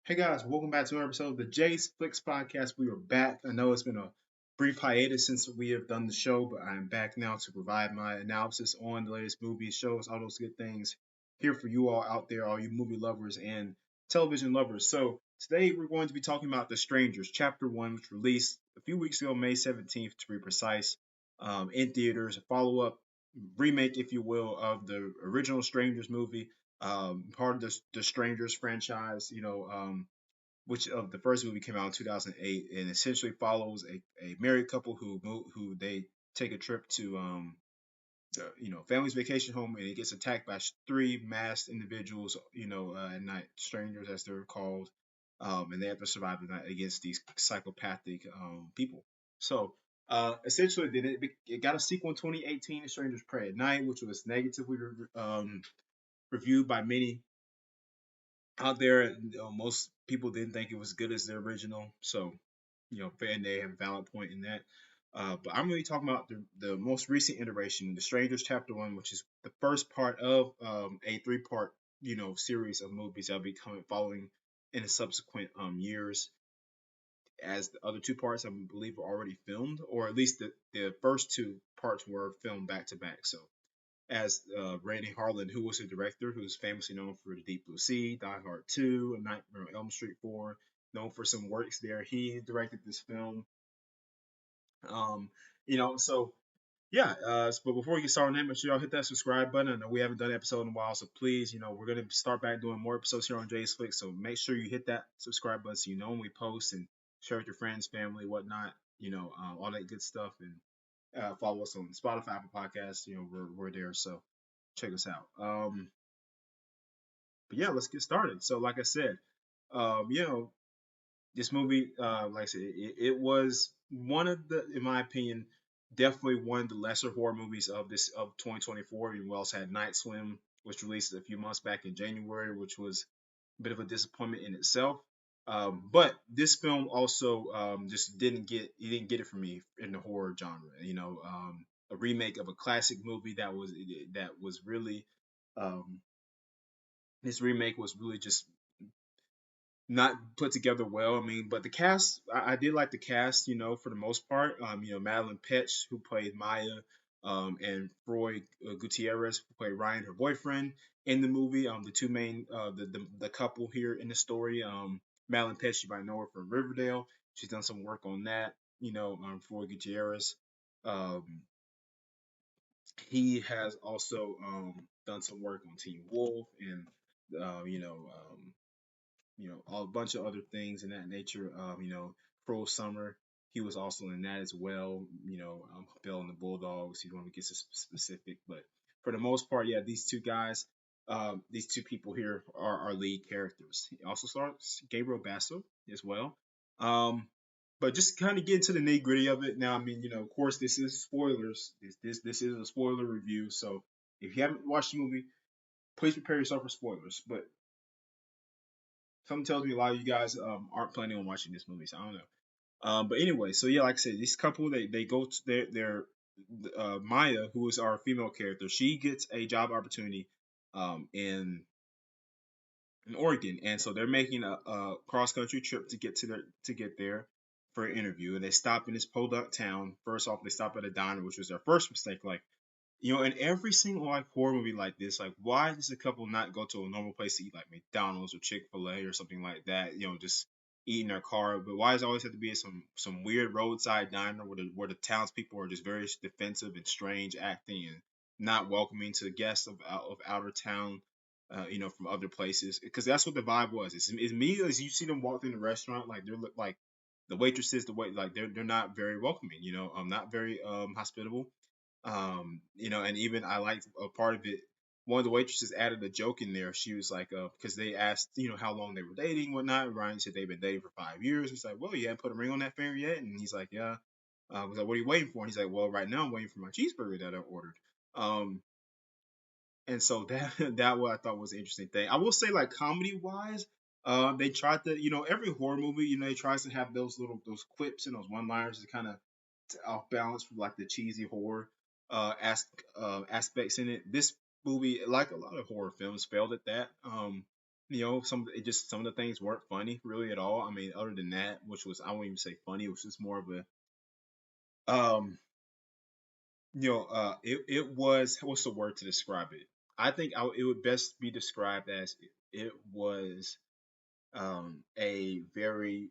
Hey guys, welcome back to another episode of the Jay's Flix podcast. We are back. I know it's been a brief hiatus since we have done the show, but I'm back now to provide my analysis on the latest movies, shows, all those good things here for you all out there, all you movie lovers and television lovers. So today we're going to be talking about The Strangers, Chapter 1, which released a few weeks ago, May 17th to be precise, in theaters, a follow-up remake, if you will, of the original Strangers movie, part of the Strangers franchise, which of the first movie came out in 2008, and essentially follows a married couple who they take a trip to family's vacation home, and it gets attacked by three masked individuals, at night, strangers as they're called, and they have to survive the night against these psychopathic people. So essentially, it got a sequel in 2018, Strangers Pray at Night, which was negatively reviewed by many out there. Most people didn't think it was good as the original, so fan they have a valid point in that. But I'm really talking about the most recent iteration, The Strangers Chapter One, which is the first part of a three-part series of movies that'll be coming following in the subsequent years, as the other two parts I believe were already filmed, or at least the first two parts were filmed back to back. So as Renny Harlin, who was the director, who's famously known for The Deep Blue Sea, Die Hard 2, A Nightmare on Elm Street 4, known for some works there. He directed this film. Um, so yeah. But before we get started on that, make sure y'all hit that subscribe button. I know we haven't done an episode in a while, so please, we're gonna start back doing more episodes here on Jay's Flick. So make sure you hit that subscribe button so you know when we post, and share with your friends, family, whatnot. All that good stuff, and follow us on Spotify, Apple Podcasts. We're there, so check us out. But yeah, let's get started. So, like I said, this movie, like I said, it was one of the, in my opinion, definitely one of the lesser horror movies of 2024. We also had Night Swim, which released a few months back in January, which was a bit of a disappointment in itself. But this film also just didn't get it from me in the horror genre. A remake of a classic movie that was really um, this remake was really just not put together well. I mean, but the cast, I did like the cast, for the most part. Madeline Petch, who played Maya, and Freud Gutierrez, who played Ryan, her boyfriend, in the movie. The two main, the couple here in the story. Madeline Petch, you might know her from Riverdale. She's done some work on that. Freud Gutierrez. Um, he has also done some work on Teen Wolf and, uh, you know, um, a bunch of other things in that nature. Pro Summer, he was also in that as well. Bill and the Bulldogs. He want to get specific, but for the most part, yeah, these two guys, these two people here are our lead characters. He also stars Gabriel Basso as well. Um, but just kind of get into the nitty gritty of it now. I mean, of course, this is spoilers. This is a spoiler review, so if you haven't watched the movie, please prepare yourself for spoilers. But something tells me a lot of you guys aren't planning on watching this movie, so I don't know. But anyway, so yeah, like I said, this couple they go to their Maya, who is our female character. She gets a job opportunity in Oregon, and so they're making a cross country trip to get there for an interview, and they stop in this podunk town. First off, they stop at a diner, which was their first mistake. Like, in every single like horror movie like this, like why does a couple not go to a normal place to eat like McDonald's or Chick-fil-A or something like that? Just eat in their car. But why does it always have to be some weird roadside diner where the townspeople are just very defensive and strange acting and not welcoming to guests of outer town, from other places? Because that's what the vibe was. It's me as you see them walk in the restaurant, like they're like the waitresses, the way like they're not very welcoming. Not very hospitable. And even I liked a part of it. One of the waitresses added a joke in there. She was like, because they asked, how long they were dating, whatnot. And Ryan said they've been dating for 5 years. He's like, well, you haven't put a ring on that finger yet. And he's like, yeah. I was like, what are you waiting for? And he's like, well, right now I'm waiting for my cheeseburger that I ordered. Um, and so that what I thought was an interesting thing. I will say, like comedy wise, they tried to, every horror movie, they tries to have those quips and those one liners to kind of off balance from like the cheesy horror aspects in it. This movie, like a lot of horror films, failed at that. some of the things weren't funny really at all. I mean, other than that, which was I won't even say funny, it was just more of a it was, what's the word to describe it? I think it would best be described as it was a very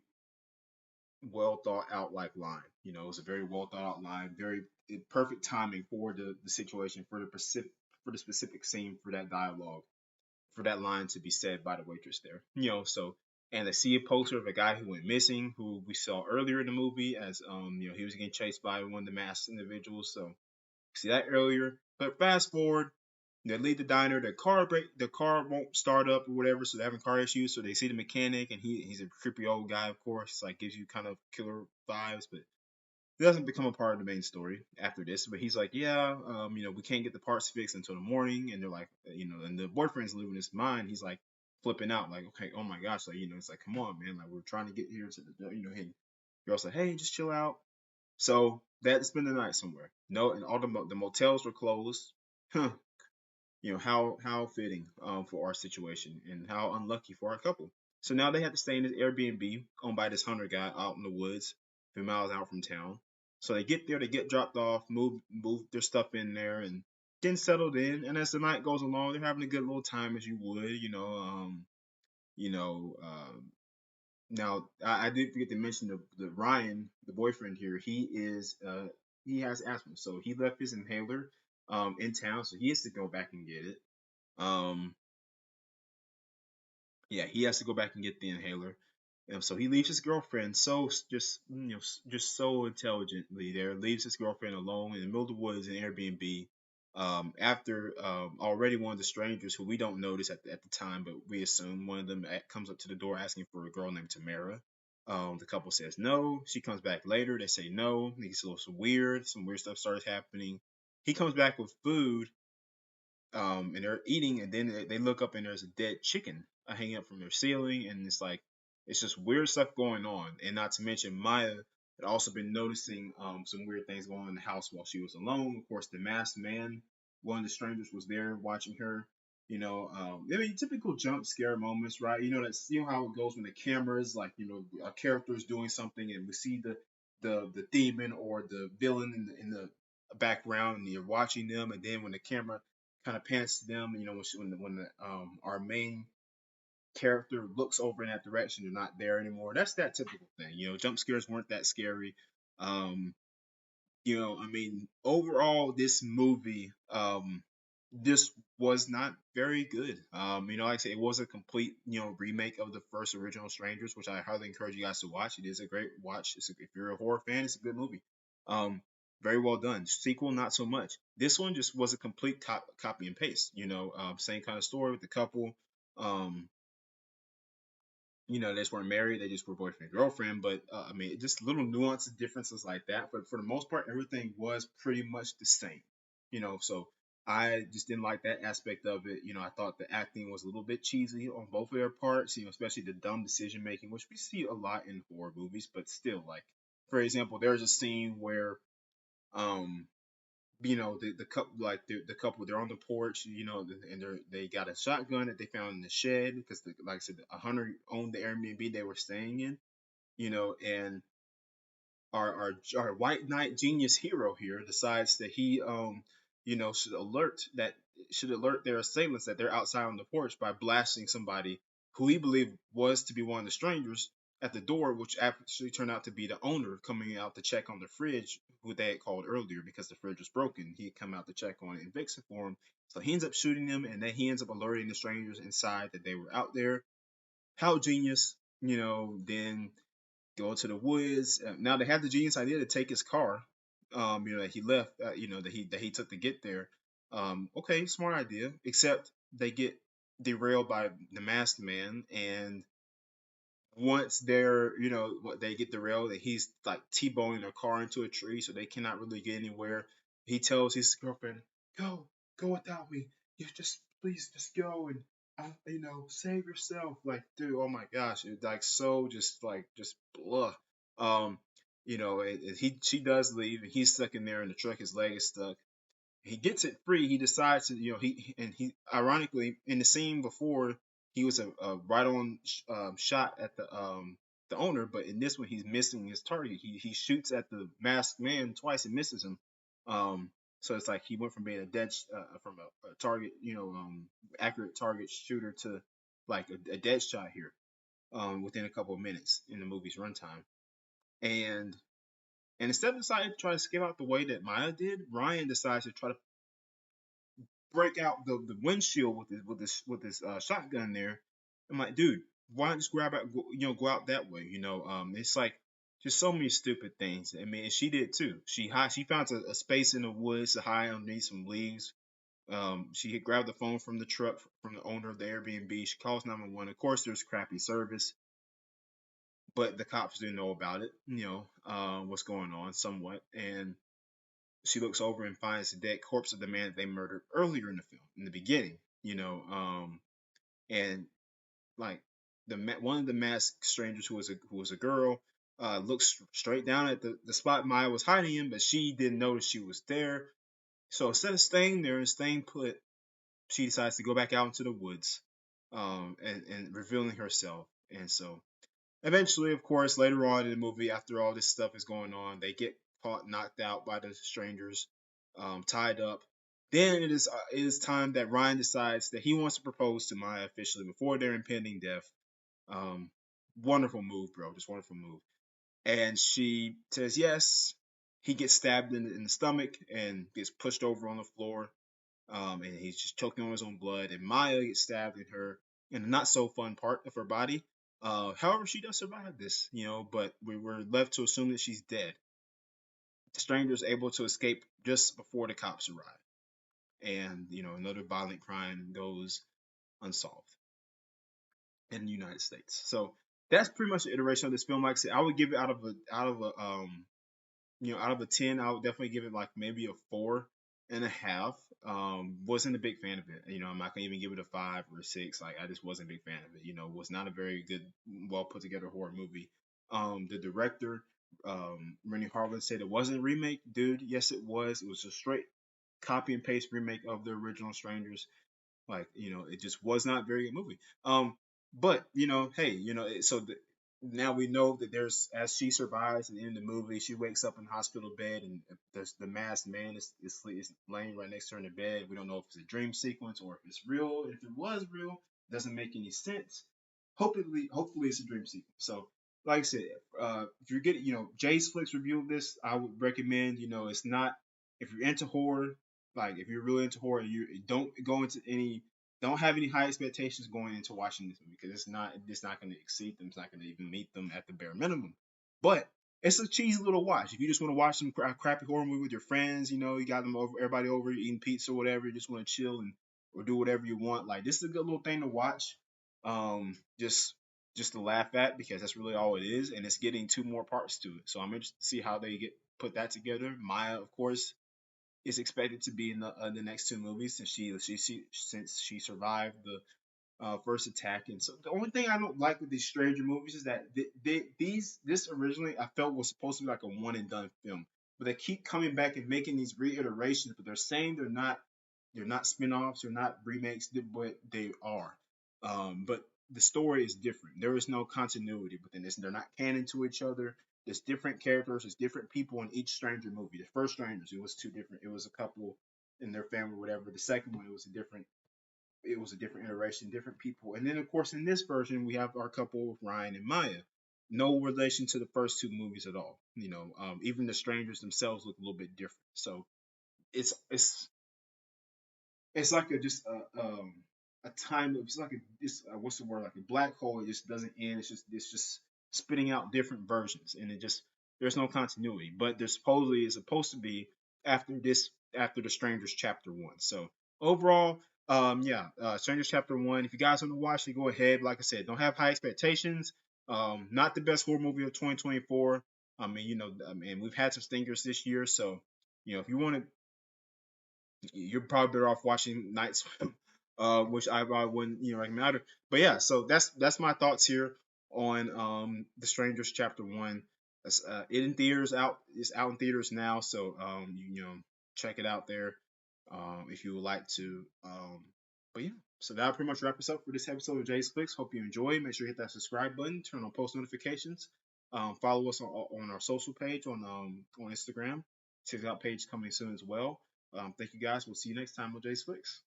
well thought out like line. It was a very well thought out line, very perfect timing for the situation, for the specific scene, for that dialogue, for that line to be said by the waitress there. So and to see a poster of a guy who went missing, who we saw earlier in the movie as he was getting chased by one of the masked individuals. So see that earlier. But fast forward, they leave the diner. The car won't start up or whatever, so they're having car issues. So they see the mechanic, and he's a creepy old guy, of course. Like gives you kind of killer vibes, but it doesn't become a part of the main story after this. But he's like, yeah, we can't get the parts fixed until the morning, and they're like, and the boyfriend's losing his mind. He's like flipping out, like, okay, oh my gosh, like it's like, come on, man, like we're trying to get here to hey, girl's like, hey, just chill out. So that spend the night somewhere. No, and all the motels were closed. Huh. How fitting for our situation and how unlucky for our couple. So now they have to stay in this Airbnb owned by this hunter guy out in the woods, a few miles out from town. So they get there, they get dropped off, move their stuff in there, and getting settled in. And as the night goes along, they're having a good little time as you would, you know, now, I did forget to mention the Ryan, the boyfriend here. He has asthma, so he left his inhaler in town, so he has to go back and get it. Um, yeah, he has to go back and get the inhaler. And so he leaves his girlfriend just so intelligently there, leaves his girlfriend alone in the middle of the woods in Airbnb. After already one of the strangers who we don't notice at the time, but we assume one of them comes up to the door asking for a girl named Tamara. The couple says no. She comes back later. They say no. It's a little weird. Some weird stuff starts happening. He comes back with food, and they're eating, and then they look up and there's a dead chicken hanging up from their ceiling, and it's just weird stuff going on. And not to mention Maya had also been noticing some weird things going on in the house while she was alone. Of course, the masked man, one of the strangers, was there watching her. I mean, typical jump scare moments, right? That's how it goes when the camera is like, a character is doing something, and we see the demon or the villain in the background, and you're watching them, and then when the camera kind of pans to them, when our main character looks over in that direction, they're not there anymore. That's that typical thing. Jump scares weren't that scary. Um, I mean, overall, this movie, this was not very good. Like I say, it was a complete, remake of the first original Strangers, which I highly encourage you guys to watch. It is a great watch. If you're a horror fan, it's a good movie. Um, very well done. Sequel, not so much. This one just was a complete copy and paste. Same kind of story with the couple. Um, they just weren't married; they just were boyfriend and girlfriend. But I mean, just little nuances, differences like that. But for the most part, everything was pretty much the same. So I just didn't like that aspect of it. I thought the acting was a little bit cheesy on both of their parts. Especially the dumb decision making, which we see a lot in horror movies. But still, like for example, there's a scene where um the couple, like the couple, they're on the porch, and they got a shotgun that they found in the shed because like I said, a hunter owned the Airbnb they were staying in. And our white knight genius hero here decides that he should alert their assailants that they're outside on the porch by blasting somebody who he believed was to be one of the strangers at the door, which actually turned out to be the owner coming out to check on the fridge, who they had called earlier because the fridge was broken. He had come out to check on it and fix it for him. So he ends up shooting them, and then he ends up alerting the strangers inside that they were out there. How genius, then go to the woods. Now they have the genius idea to take his car, that he left, that he took to get there. Okay, smart idea. Except they get derailed by the masked man, and once they get derailed, and he's like t-boning their car into a tree, so they cannot really get anywhere. He tells his girlfriend, "Go, go without me. You just please just go and save yourself." Like, dude, oh my gosh, it's like so just blah. Um, she does leave, and he's stuck in there in the truck. His leg is stuck. He gets it free. He decides to, he ironically in the scene before he was a right on shot at the owner, but in this one he's missing his target. He shoots at the masked man twice and misses him. Um, so it's like he went from being a from a target, accurate target shooter to like a dead shot here within a couple of minutes in the movie's runtime. And instead of deciding to try to skip out the way that Maya did, Ryan decides to try to break out the windshield with his shotgun there. I'm like, dude, why not just grab out, go out that way? It's like just so many stupid things. I mean, and she did too. She found a space in the woods to hide underneath some leaves. She had grabbed the phone from the truck from the owner of the Airbnb. She calls 911. Of course, there's crappy service, but the cops didn't know about it. What's going on somewhat, and she looks over and finds the dead corpse of the man that they murdered earlier in the film, in the beginning. And like one of the masked strangers who was a girl looks straight down at the spot Maya was hiding in, but she didn't notice she was there. So instead of staying there and staying put, she decides to go back out into the woods, and revealing herself. And so eventually, of course, later on in the movie, after all this stuff is going on, they get caught, knocked out by the strangers, tied up. Then it is time that Ryan decides that he wants to propose to Maya officially before their impending death. Um, Wonderful move, bro. Just wonderful move. And she says yes. He gets stabbed in the stomach and gets pushed over on the floor. And he's just choking on his own blood. And Maya gets stabbed in a not so fun part of her body. However, she does survive this, but we were left to assume that she's dead. The stranger is able to escape just before the cops arrive, and another violent crime goes unsolved in the United States. So that's pretty much the iteration of this film. Like I said, I would give it out of a 10, I would definitely give it like maybe a 4.5. Wasn't a big fan of it. I'm not gonna even give it a 5 or 6. Like I just wasn't a big fan of it. Was not a very good, well put together horror movie. The director, Renny Harlin, said it wasn't a remake. Dude, yes it was. It was a straight copy and paste remake of the original Strangers. Like, it just was not a very good movie. But hey, now we know that there's as she survives at the end of the movie, she wakes up in the hospital bed, and there's the masked man is laying right next to her in the bed. We don't know if it's a dream sequence or if it's real. If it was real, it doesn't make any sense. Hopefully it's a dream sequence. So, like I said, if you're getting, Jay's Flix review of this, I would recommend, it's not, if you're into horror, like if you're really into horror, you don't go into don't have any high expectations going into watching this movie, because it's not going to exceed them. It's not going to even meet them at the bare minimum. But it's a cheesy little watch. If you just want to watch some crappy horror movie with your friends, you got them over, everybody over, eating pizza or whatever, you just want to chill and or do whatever you want. Like, this is a good little thing to watch. Just to laugh at, because that's really all it is, and it's getting two more parts to it. So I'm interested to see how they put that together. Maya, of course, is expected to be in the next two movies, since she survived the first attack. And so the only thing I don't like with these Stranger movies is that this originally I felt was supposed to be like a one and done film, but they keep coming back and making these reiterations. But they're saying they're not spin-offs, they're not remakes, but they are. But the story is different. There is no continuity within this. They're not canon to each other. There's different characters. There's different people in each Stranger movie. The first Strangers, it was two different. It was a couple in their family, whatever. The second one, it was a different. It was a different iteration, different people. And then, of course, in this version, we have our couple with Ryan and Maya. No relation to the first two movies at all. Even the strangers themselves look a little bit different. So it's like a time. It's like what's the word, like a black hole. It just doesn't end. It's just spitting out different versions, and it just there's no continuity. But there supposedly is supposed to be after the Strangers Chapter 1. So overall, yeah, Strangers Chapter 1. If you guys want to watch it, go ahead. Like I said, don't have high expectations. Not the best horror movie of 2024. I mean, we've had some stingers this year, so if you want to, you're probably better off watching Night Swim, which I wouldn't recommend either. But yeah, so that's my thoughts here on The Strangers Chapter 1. It's out in theaters now, so check it out there if you would like to. But yeah, So that'll pretty much wrap us up for this episode of Jay's Flix. Hope you enjoy. Make sure you hit that subscribe button, turn on post notifications. Follow us on our social page on Instagram. TikTok page coming soon as well. Thank you guys. We'll see you next time on Jay's Flix.